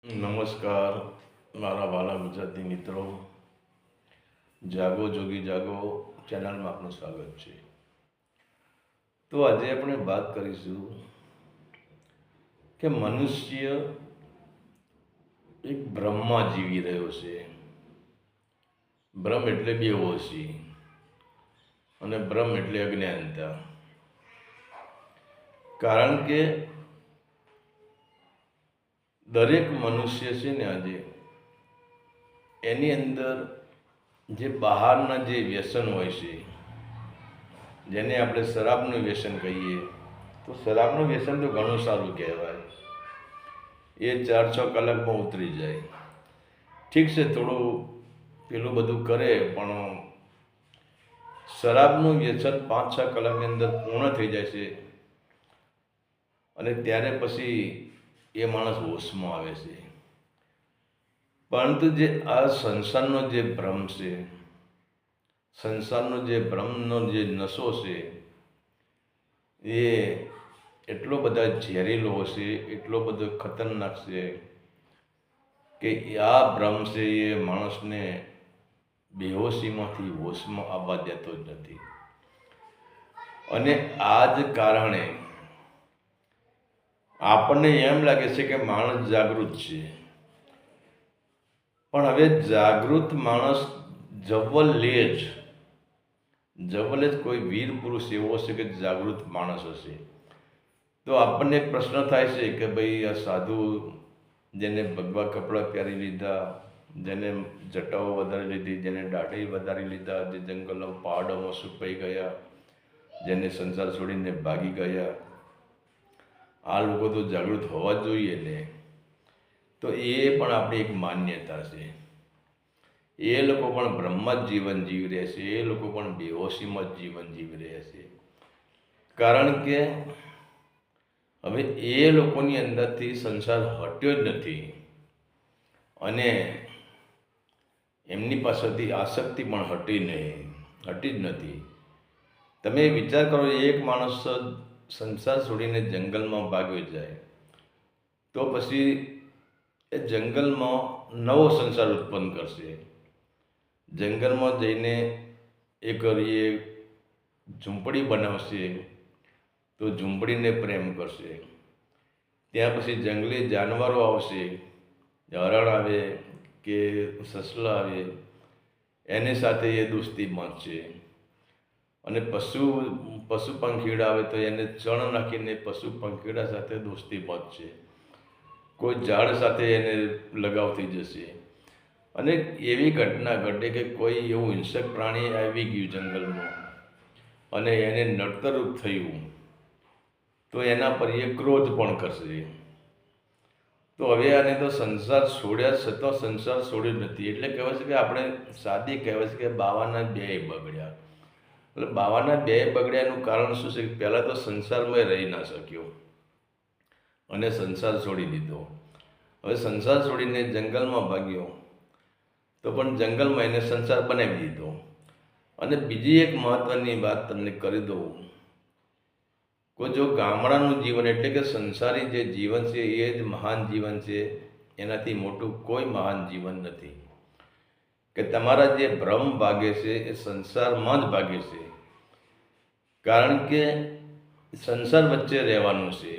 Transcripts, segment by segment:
નમસ્કાર મારા વાલા ગુજરાતી મિત્રો, જાગો જોગી જાગો ચેનલમાં આપનું સ્વાગત છે. તો આજે આપણે વાત કરીશું કે મનુષ્ય એક ભ્રમમાં જીવી રહ્યો છે. ભ્રમ એટલે બેહોશી અને ભ્રમ એટલે અજ્ઞાનતા. કારણ કે દરેક મનુષ્ય છે ને આજે એની અંદર જે બહારના જે વ્યસન હોય છે, જેને આપણે શરાબનું વ્યસન કહીએ, તો શરાબનું વ્યસન તો ઘણું સારું કહેવાય. એ 4-6 કલાકમાં ઉતરી જાય. ઠીક છે, થોડું પેલું બધું કરે, પણ શરાબનું વ્યસન 5-6 કલાકની અંદર પૂર્ણ થઈ જાય છે અને ત્યારે પછી એ માણસ હોશમાં આવે છે. પરંતુ જે આ સંસારનો જે ભ્રમ છે, સંસારનો જે ભ્રમનો જે નશો છે, એ એટલો બધા ઝેરીલો છે, એટલો બધો ખતરનાક છે કે આ ભ્રમ છે એ માણસને બેહોશીમાંથી હોશમાં આવવા દેતો જ નથી. અને આ જ કારણે આપણને એમ લાગે છે કે માણસ જાગૃત છે, પણ હવે જાગૃત માણસ જવલ્લે જ કોઈ વીર પુરુષ એવો હશે કે જાગૃત માણસ હશે. તો આપણને એક પ્રશ્ન થાય છે કે ભાઈ આ સાધુ જેને ભગવા કપડાં પહેરી લીધા, જેને જટાઓ વધારી લીધી, જેને દાઢી વધારી લીધા, જે જંગલો પહાડોમાં સુકાઈ ગયા, જેને સંસાર છોડીને ભાગી ગયા, આ લોકો તો જાગૃત હોવા જ જોઈએ ને. તો એ પણ આપણી એક માન્યતા છે. એ લોકો પણ બ્રહ્મ જ જીવન જીવી રહ્યા છે, એ લોકો પણ બેહોશીમાં જ જીવન જીવી રહ્યા છે. કારણ કે હવે એ લોકોની અંદરથી સંસાર હટ્યો જ નથી અને એમની પાસેથી આસક્તિ પણ હટી જ નથી. તમે વિચાર કરો, એક માણસ સંસાર છોડીને જંગલમાં ભાગ્યો જાય તો પછી એ જંગલમાં નવો સંસાર ઉત્પન્ન કરશે. જંગલમાં જઈને એ ઝૂંપડી બનાવશે, તો ઝૂંપડીને પ્રેમ કરશે. ત્યાં પછી જંગલી જાનવરો આવશે, હરણ આવે કે સસલા આવે, એની સાથે એ દોસ્તી બાંધશે. અને પશુ પંખીડા આવે તો એને ચણ નાખીને પશુ પંખીડા સાથે દોસ્તી બાંધશે. કોઈ ઝાડ સાથે એને લગાવ થઈ જશે. અને એવી ઘટના ઘટે કે કોઈ એવું હિંસક પ્રાણી આવી ગયું જંગલમાં અને એને નડતરરૂપ થયું, તો એના પર એ ક્રોધ પણ કરશે. તો હવે આને તો સંસાર છોડ્યા છતાં સંસાર છોડ્યો નથી. એટલે કહેવાય છે કે આપણે સાદી કહેવાય છે કે બાવાના 2 બગડ્યા. એટલે બાવાના 2 બગડ્યાનું કારણ શું છે? પહેલાં તો સંસારમાં રહી ના શક્યો અને સંસાર છોડી દીધો. હવે સંસાર છોડીને જંગલમાં ભાગ્યો, તો પણ જંગલમાં એને સંસાર બનાવી દીધો. અને બીજી એક મહત્ત્વની વાત તમને કરી દઉં કે જો ગામડાનું જીવન એટલે કે સંસારી જે જીવન છે એ જ મહાન જીવન છે, એનાથી મોટું કોઈ મહાન જીવન નથી. કે તમારા જે ભ્રમ ભાગે છે એ સંસારમાં જ ભાગે છે. કારણ કે સંસાર વચ્ચે રહેવાનું છે.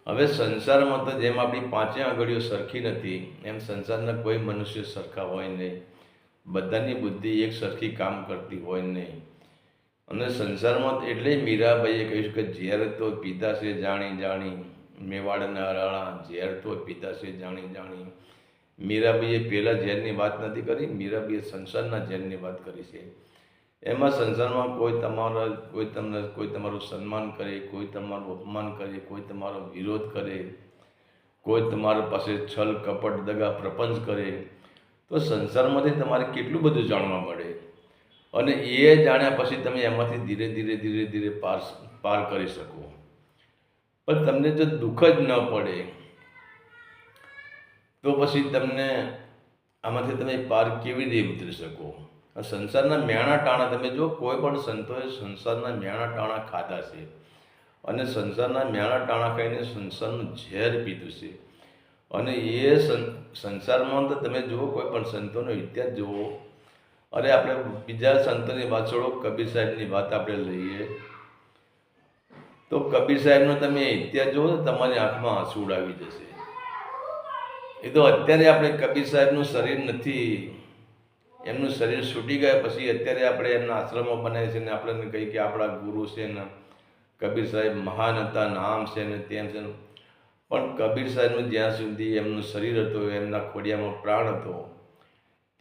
હવે સંસારમાં તો જેમ આપણી 5 આંગળીઓ સરખી નથી, એમ સંસારના કોઈ મનુષ્ય સરખા હોય નહીં. બધાની બુદ્ધિ એક સરખી કામ કરતી હોય નહીં. અને સંસારમાં એટલે મીરાબાઈએ કહ્યું કે ઝેર તો પીધા છે જાણી, મેવાડના રાણા ઝેર તો પીધા છે જાણી. મીરાબાઈએ પહેલાં ઝેરની વાત નથી કરી, મીરાબાઈએ સંસારના ઝેરની વાત કરી છે. એમાં સંસારમાં કોઈ તમારું સન્માન કરે, કોઈ તમારું અપમાન કરે, કોઈ તમારો વિરોધ કરે, કોઈ તમારા પાસે છલ કપટ દગા પ્રપંચ કરે, તો સંસારમાંથી તમારે કેટલું બધું જાણવા મળે. અને એ જાણ્યા પછી તમે એમાંથી ધીરે પાર કરી શકો. પણ તમને જો દુઃખ જ ન પડે તો પછી તમને આમાંથી તમે પાર કેવી રીતે ઉતરી શકો? સંસારના મેણા ટાણા તમે જો, કોઈ પણ સંતોએ સંસારના મેણા ટાણા ખાધા છે અને સંસારના મેણા ટાણા ખાઈને સંસારનું ઝેર પીધું છે. અને એ સંસારમાં તો તમે જુઓ, કોઈ પણ સંતોનો ઇતિહાસ જુઓ, અરે આપણે બીજા સંતોની વાત છોડો, કબીર સાહેબની વાત આપણે લઈએ તો કબીર સાહેબનો તમે ઇતિહાસ જુઓ તો તમારી આંખમાં આંસુ આવી જશે. એ તો અત્યારે આપણે કબીર સાહેબનું શરીર નથી, એમનું શરીર છૂટી ગયા પછી અત્યારે આપણે એમના આશ્રમો બનાવે છે ને આપણને કહી કે આપણા ગુરુ છે ને કબીર સાહેબ મહાન હતા ને આમ છે ને તેમ છે. પણ કબીર સાહેબનું જ્યાં સુધી એમનું શરીર હતું, એમના ખોડિયામાં પ્રાણ હતો,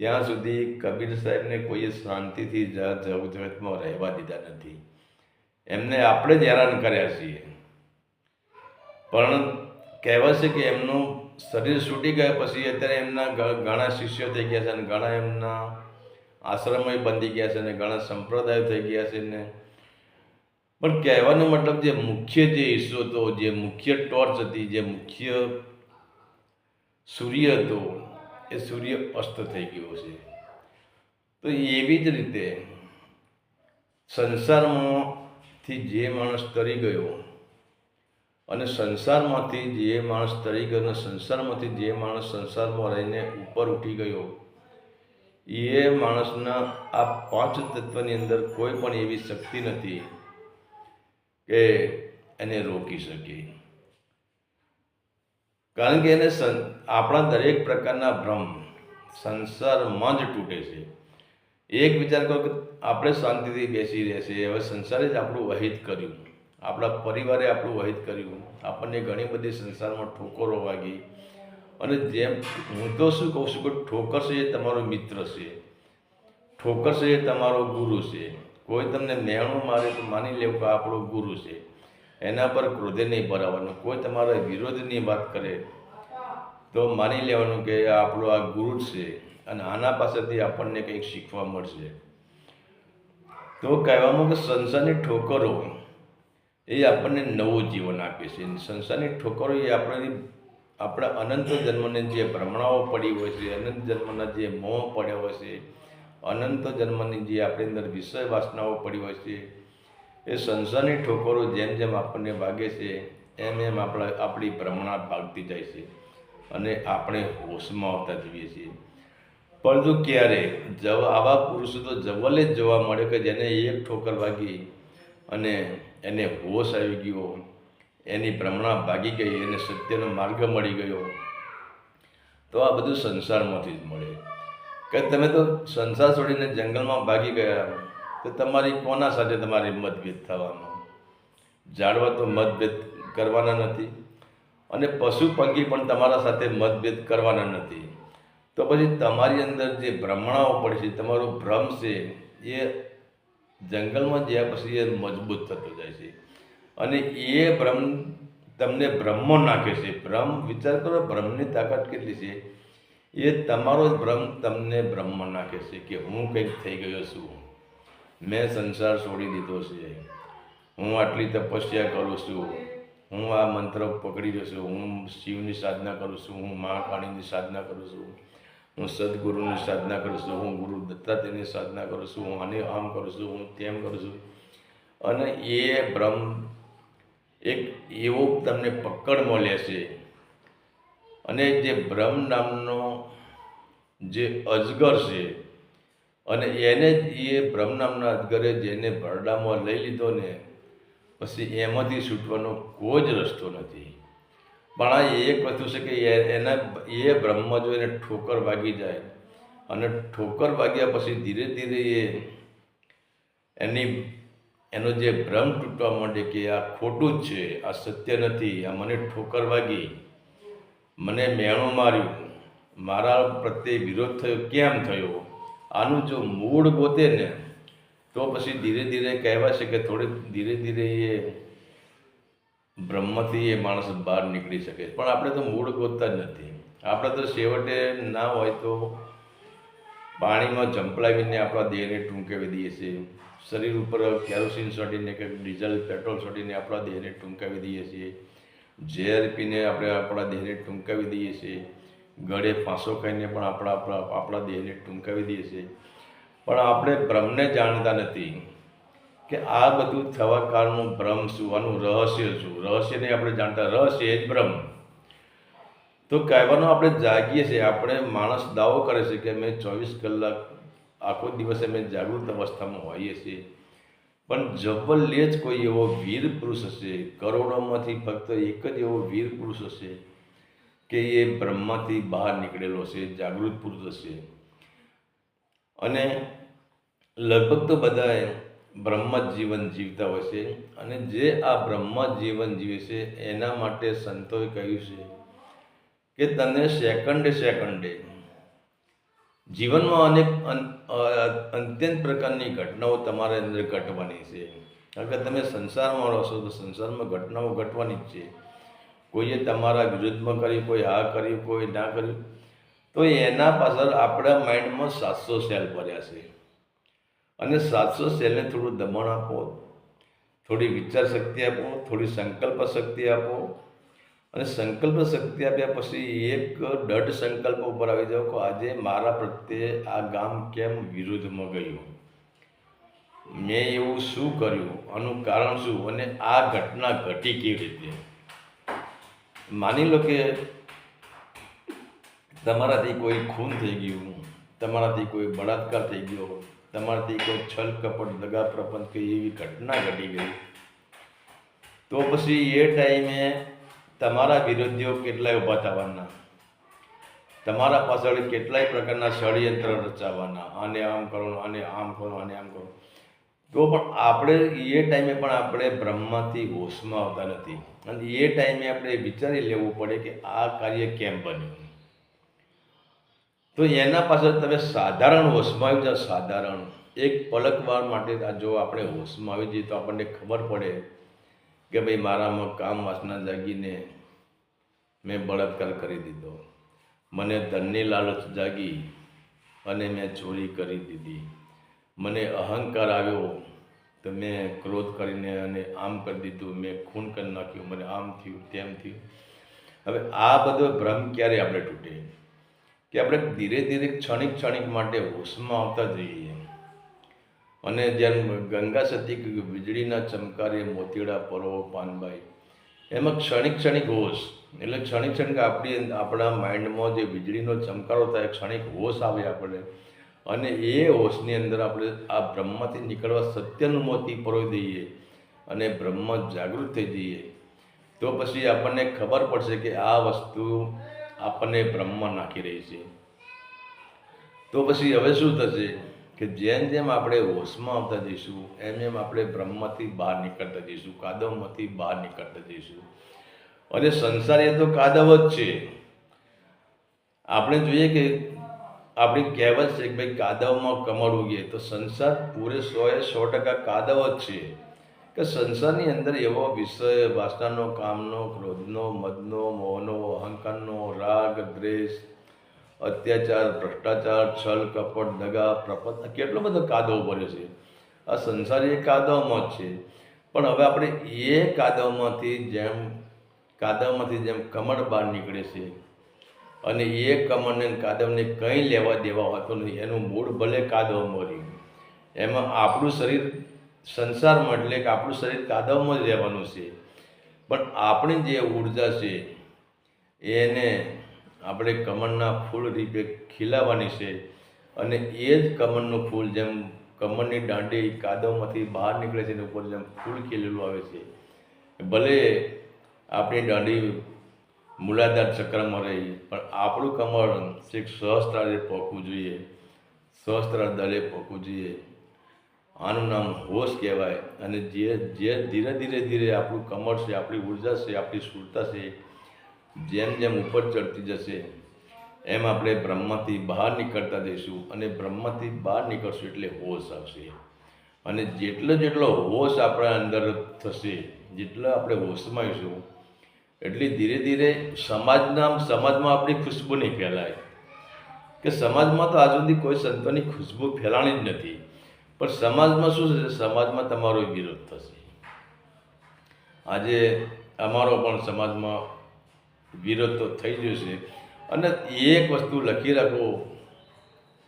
ત્યાં સુધી કબીર સાહેબને કોઈએ શાંતિથી જગતમાં રહેવા દીધા નથી. એમને આપણે જ હેરાન કર્યા છીએ. પણ કહેવાય છે કે એમનું શરીર છૂટી ગયા પછી અત્યારે એમના ઘણા શિષ્યો થઈ ગયા છે અને ઘણા એમના આશ્રમો બંધી ગયા છે અને ઘણા સંપ્રદાયો થઈ ગયા છે ને. પણ કહેવાનો મતલબ જે મુખ્ય જે હિસ્સો હતો, જે મુખ્ય ટોર્ચ હતી, જે મુખ્ય સૂર્ય હતો, એ સૂર્ય અસ્ત થઈ ગયો છે. તો એવી જ રીતે સંસારમાંથી જે માણસ તરી ગયો અને સંસારમાંથી જે માણસ તરી ગયો અને સંસારમાંથી જે માણસ સંસારમાં રહીને ઉપર ઉઠી ગયો, એ માણસના આ પાંચ તત્વની અંદર કોઈ પણ એવી શક્તિ નથી કે એને રોકી શકે. કારણ કે એને આપણા દરેક પ્રકારના ભ્રમ સંસારમાં જ તૂટે છે. એક વિચાર કરો કે આપણે શાંતિથી બેસી રહેશે, હવે સંસારે જ આપણું વહિત કર્યું, આપણા પરિવારે આપણું વહિત કર્યું, આપણને ઘણી બધી સંસારમાં ઠોકરો વાગી. અને જેમ હું તો શું કહું છું કે ઠોકર છે એ તમારો મિત્ર છે, ઠોકર છે એ તમારો ગુરુ છે. કોઈ તમને મેણું મારે તો માની લેવું કે આપણો ગુરુ છે, એના પર ક્રોધે નહીં ભરાવાનું. કોઈ તમારા વિરોધની વાત કરે તો માની લેવાનું કે આપણો આ ગુરુ છે અને આના પાસેથી આપણને કંઈક શીખવા મળશે. તો કહેવામાં કે સંસારની ઠોકરો એ આપણને નવું જીવન આપે છે. સંસારની ઠોકરો એ આપણા અનંત જન્મને જે ભ્રમણાઓ પડી હોય છે, અનંત જન્મના જે મોહ પડ્યા હોય છે, અનંત જન્મની જે આપણી અંદર વિષય વાસનાઓ પડી હોય છે, એ સંસારની ઠોકરો જેમ જેમ આપણને વાગે છે એમ એમ આપણી ભ્રમણા ભાગતી જાય છે અને આપણે હોશમાં આવતા જઈએ છીએ. પરંતુ ક્યારે આવા પુરુષો તો જવલે જ જોવા મળે કે જેને એક ઠોકર વાગી અને એને હોશ આવી ગયો, એની ભ્રમણા ભાગી ગઈ, એને સત્યનો માર્ગ મળી ગયો. તો આ બધું સંસારમાંથી જ મળે. કે તમે તો સંસાર છોડીને જંગલમાં ભાગી ગયા તો તમારી કોના સાથે તમારી મતભેદ થવાનો? ઝાડવા તો મતભેદ કરવાના નથી અને પશુ પંખી પણ તમારા સાથે મતભેદ કરવાના નથી. તો પછી તમારી અંદર જે ભ્રમણાઓ પડે છે, તમારો ભ્રમ છે, એ જંગલમાં જ્યાં પછી એ મજબૂત થતો જાય છે અને એ ભ્રમ તમને ભ્રમમાં નાખે છે. ભ્રમ, વિચાર કરો ભ્રમની તાકાત કેટલી છે. એ તમારો જ ભ્રમ તમને ભ્રમમાં નાખે છે કે હું કંઈક થઈ ગયો છું, મેં સંસાર છોડી દીધો છે, હું આટલી તપસ્યા કરું છું, હું આ મંત્ર પકડી રહ્યો છું, હું શિવની સાધના કરું છું, હું મહાકાળીની સાધના કરું છું, હું સદગુરુની સાધના કરું છું, હું ગુરુ દત્તાત્રેયની સાધના કરું છું, હું આને આમ કરું છું, હું તેમ કરું છું. અને એ ભ્રમ એક એવો તમને પકડમાં લેશે અને જે ભ્રમ નામનો જે અજગર છે અને એને એ ભ્રમ નામના અજગરે જેને ભરડામાં લઈ લીધો ને પછી એમાંથી છૂટવાનો કોઈ જ રસ્તો નથી. પણ આ એક વસ્તુ છે કે એ ભ્રમમાં જો એને ઠોકર વાગી જાય અને ઠોકર વાગ્યા પછી ધીરે ધીરે એનો જે ભ્રમ તૂટવા માંડે કે આ ખોટું જ છે, આ સત્ય નથી, આ મને ઠોકર વાગી, મને મેણું માર્યું, મારા પ્રત્યે વિરોધ થયો, કેમ થયો, આનું જો મૂળ ગોતે ને તો પછી ધીરે ધીરે કહેવાય છે કે થોડી ધીરે ધીરે એ બ્રહ્મથી એ માણસ બહાર નીકળી શકે. પણ આપણે તો મૂળ ગોતતા જ નથી. આપણે તો છેવટે ના હોય તો પાણીમાં ઝંપલાવીને આપણા દેહને ટૂંકાવી દઈએ છીએ, શરીર ઉપર કેરોસીન છોડીને કે ડીઝલ પેટ્રોલ છોડીને આપણા દેહને ટૂંકાવી દઈએ છીએ, ઝેર પીને આપણે આપણા દેહને ટૂંકાવી દઈએ છીએ, ગળે ફાંસો ખાઈને પણ આપણા દેહને ટૂંકાવી દઈએ છીએ. પણ આપણે ભ્રમને જાણતા નથી કે આ બધું થવા કારણનું ભ્રમ શું, આનું રહસ્ય શું. રહસ્યને આપણે જાણતા, રહસ્ય એ જ બ્રહ્મ. તો કહેવાનો આપણે જાગીએ છીએ, આપણે માણસ દાવો કરે છે કે અમે 24 કલાક આખો દિવસ અમે જાગૃત અવસ્થામાં હોઈએ છીએ, પણ જબરલે જ કોઈ એવો વીર પુરુષ હશે, કરોડોમાંથી ફક્ત એક જ એવો વીર પુરુષ હશે કે એ બ્રહ્માથી બહાર નીકળેલો હશે, જાગૃત પુરુષ હશે. અને લગભગ તો બધાએ બ્રહ્મ જીવન જીવતા હોય છે. અને જે આ બ્રહ્મ જીવન જીવે છે એના માટે સંતોએ કહ્યું છે કે તને સેકન્ડે સેકન્ડે જીવનમાં અનેક અત્યંત પ્રકારની ઘટનાઓ તમારા અંદર ઘટવાની છે. કારણ કે તમે સંસારમાં રહો છો તો સંસારમાં ઘટનાઓ ઘટવાની જ છે. કોઈએ તમારા વિરુદ્ધમાં કર્યું, કોઈ હા કર્યું, કોઈ ના કર્યું, તો એના પાછળ આપણા માઇન્ડમાં 700 સેલ ભર્યા છે. અને 700 સેલને થોડું દમણ આપો, થોડી વિચાર શક્તિ આપો, થોડી સંકલ્પ શક્તિ આપો. અને સંકલ્પ શક્તિ આપ્યા પછી એક દૃઢ સંકલ્પ ઉપર આવી જાઓ કે આજે મારા પ્રત્યે આ ગામ કેમ વિરુદ્ધમાં ગયું, મેં એવું શું કર્યું, આનું કારણ શું, અને આ ઘટના ઘટી કેવી રીતે. માની લો કે તમારાથી કોઈ ખૂન થઈ ગયું, તમારાથી કોઈ બળાત્કાર થઈ ગયો, તમારાથી કોઈ છલ કપટ દગા પ્રપંચ કે એવી ઘટના ઘટી ગઈ, તો પછી એ ટાઈમે તમારા વિરોધીઓ કેટલાય ઊભા થવાના, તમારા પાછળ કેટલાય પ્રકારના ષડયંત્ર રચાવવાના, આને આમ કરો, આને આમ કરો, આને આમ કરો. તો પણ આપણે એ ટાઈમે પણ આપણે બ્રહ્મમાંથી હોશમાં આવતા નથી. અને એ ટાઈમે આપણે વિચારી લેવું પડે કે આ કાર્ય કેમ બન્યું. તો એના પાછળ તમે સાધારણ હોશમાં આવી જાઓ. સાધારણ એક પલકવાર માટે જો આપણે હોશમાં આવી જઈએ તો આપણને ખબર પડે કે ભાઈ મારામાં કામ વાસના જાગીને મેં બળાત્કાર કરી દીધો, મને ધનની લાલચ જાગી અને મેં ચોરી કરી દીધી, મને અહંકાર આવ્યો તો મેં ક્રોધ કરીને અને આમ કરી દીધું, મેં ખૂન કરી નાખ્યું, મને આમ થયું, તેમ થયું. હવે આ બધો ભ્રમ ક્યારે આપણે તૂટે કે આપણે ધીરે ધીરે ક્ષણિક માટે હોશમાં આવતા જઈએ. અને જેમ ગંગા સતી વીજળીના ચમકારે મોતીડા પરો પાનબાઈ, એમાં ક્ષણિક હોશ, એટલે ક્ષણિક આપણા માઇન્ડમાં જે વીજળીનો ચમકારો થાય, ક્ષણિક હોશ આવે આપણે, અને એ હોશની અંદર આપણે આ બ્રહ્મથી નીકળવા સત્યનું મોતી પરોવી દઈએ અને બ્રહ્મ જાગૃત થઈ જઈએ. તો પછી આપણને ખબર પડશે કે આ વસ્તુ આપણને બ્રહ્મમાં નાખી રહી છે. તો પછી હવે શું થશે કે જેમ જેમ આપણે હોશમાં આવતા જઈશું એમ આપણે બ્રહ્મથી બહાર નીકળતા જઈશું, કાદવમાંથી બહાર નીકળતા જઈશું. અને સંસાર એ તો કાદવ જ છે. આપણે જોઈએ કે આપણી કહેવત છે કે ભાઈ કાદવમાં કમળ ઉગે, તો સંસાર પૂરે 100% કાદવ જ છે. કે સંસારની અંદર એવો વિષય વાસનાનો, કામનો, ક્રોધનો, મદનો, મોહનો, અહંકારનો, રાગ, દ્વેષ, અત્યાચાર, ભ્રષ્ટાચાર, છલ કપટ દગા પ્રપંચ, કેટલો બધો કાદવ ભર્યો છે. આ સંસાર એ કાદવમાં જ છે. પણ હવે આપણે એ કાદવમાંથી જેમ કમળ બહાર નીકળે છે, અને એ કમળને કાદવને કંઈ લેવા દેવા હોતો નથી. એનું મૂળ ભલે કાદવમાં રહ્યું, એમાં આપણું શરીર સંસારમાં, એટલે કે આપણું શરીર કાદવમાં જ રહેવાનું છે. પણ આપણી જે ઉર્જા છે એને આપણે કમળના ફૂલ રૂપે ખીલાવવાની છે. અને એ જ કમળનું ફૂલ જેમ કમળની દાંડી કાદવમાંથી બહાર નીકળે છે, એની ઉપર જેમ ફૂલ ખીલેલું આવે છે, ભલે આપણી દાંડી મૂલાધાર ચક્રમાં રહી, પણ આપણું કમળ છેક સહસ્ત્રારે પહોંચવું જોઈએ, સહસ્ત્ર દળે પહોંચવું જોઈએ. આનું નામ હોશ કહેવાય. અને જે ધીરે આપણું કમળ છે, આપણી ઉર્જા છે, આપણી સુરતા છે, જેમ ઉપર ચડતી જશે એમ આપણે બ્રહ્મથી બહાર નીકળતા જઈશું. અને બ્રહ્મથી બહાર નીકળશું એટલે હોશ આવશે. અને જેટલો હોશ આપણા અંદર થશે, જેટલો આપણે હોશમાં આવીશું, એટલે ધીરે સમાજમાં આપણી ખુશ્બુ નહીં ફેલાય. કે સમાજમાં તો આજ સુધી કોઈ સંતોની ખુશ્બુ ફેલાણી જ નથી. પણ સમાજમાં શું થશે? સમાજમાં તમારો વિરોધ થશે. આજે અમારો પણ સમાજમાં વિરોધ તો થઈ જશે. અને એક વસ્તુ લખી રાખો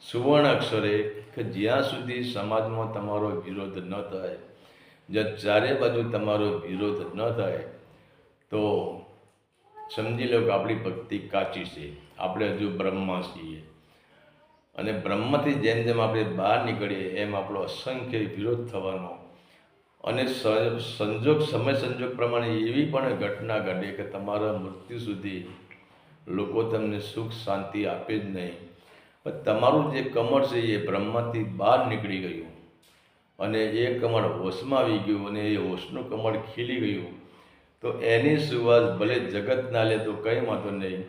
સુવર્ણ અક્ષરે કે જ્યાં સુધી સમાજમાં તમારો વિરોધ ન થાય, જ્યાં ચારે બાજુ તમારો વિરોધ ન થાય, તો સમજી લો કે આપણી ભક્તિ કાચી છે, આપણે હજુ બ્રહ્મા છીએ. અને બ્રહ્મથી જેમ જેમ આપણે બહાર નીકળીએ એમ આપણો અસંખ્ય વિરોધ થવાનો અને સમય સંજોગ પ્રમાણે એવી પણ ઘટના ઘટે કે તમારા મૃત્યુ સુધી લોકો તમને સુખ શાંતિ આપે જ નહીં. પણ તમારું જે કમળ છે એ બ્રહ્માથી બહાર નીકળી ગયું અને એ કમળ હોશમાં આવી ગયું અને એ હોશનું કમળ ખીલી ગયું, તો એની સુવાસ ભલે જગત ના લે તો કંઈ વાંધો નહીં,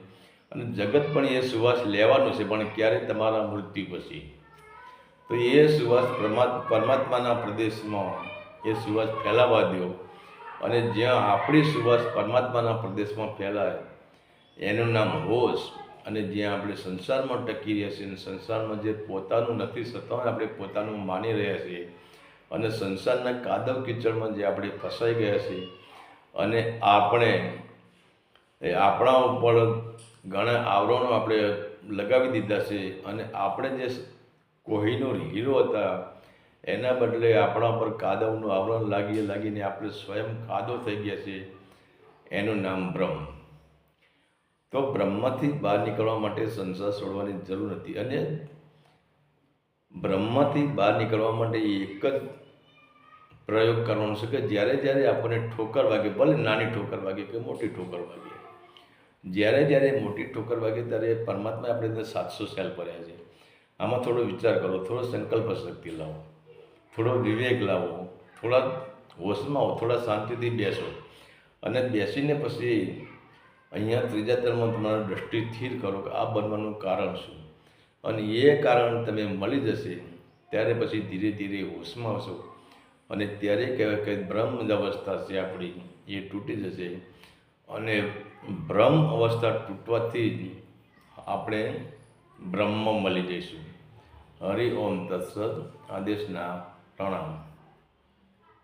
અને જગત પણ એ સુવાસ લેવાનું છે, પણ ક્યારે તમારા મૃત્યુ પછી. તો એ સુવાસ પરમાત્માના પ્રદેશમાં એ સુવાસ ફેલાવા દો, અને જ્યાં આપણી સુવાસ પરમાત્માના પ્રદેશમાં ફેલાય એનું નામ હોશ. અને જ્યાં આપણે સંસારમાં ટકી રહ્યા છીએ, સંસારમાં જે પોતાનું નથી છતાં આપણે પોતાનું માની રહ્યા છીએ, અને સંસારના કાદવ કીચડમાં જે આપણે ફસાઈ ગયા છીએ, અને આપણે આપણા ઉપર ઘણા આવરણો આપણે લગાવી દીધા છે, અને આપણે જે કોહિનૂર હીરો હતા એના બદલે આપણા પર કાદવનું આવરણ લાગીને આપણે સ્વયં કાદવ થઈ ગયા છે. એનું નામ બ્રહ્મ. તો બ્રહ્મથી બહાર નીકળવા માટે સંસાર છોડવાની જરૂર નથી. અને બ્રહ્મથી બહાર નીકળવા માટે એક જ પ્રયોગ કરવાનો છે કે જ્યારે આપણને ઠોકર વાગે, ભલે નાની ઠોકર વાગે કે મોટી ઠોકર વાગે, જ્યારે મોટી ઠોકર વાગે ત્યારે પરમાત્માએ આપણે 700 સેલ કર્યા છે. આમાં થોડો વિચાર કરો, થોડો સંકલ્પ શક્તિ લાવો, થોડો વિવેક લાવો, થોડા હોશમાં આવો, થોડા શાંતિથી બેસો, અને બેસીને પછી અહીંયા ત્રીજા તલમાં તમારા દ્રષ્ટિ સ્થિર કરો કે આ બનવાનું કારણ શું, અને એ કારણ તમે મળી જશે ત્યારે પછી ધીરે ધીરે હોશમાં આવશો, અને ત્યારે કહેવાય કે બ્રહ્મ અવસ્થા છે આપણી એ તૂટી જશે. અને બ્રહ્મ અવસ્થા તૂટવાથી જ આપણે બ્રહ્મ મળી જઈશું. હરિ ઓમ તત્સત. આદેશના પ્રણામ.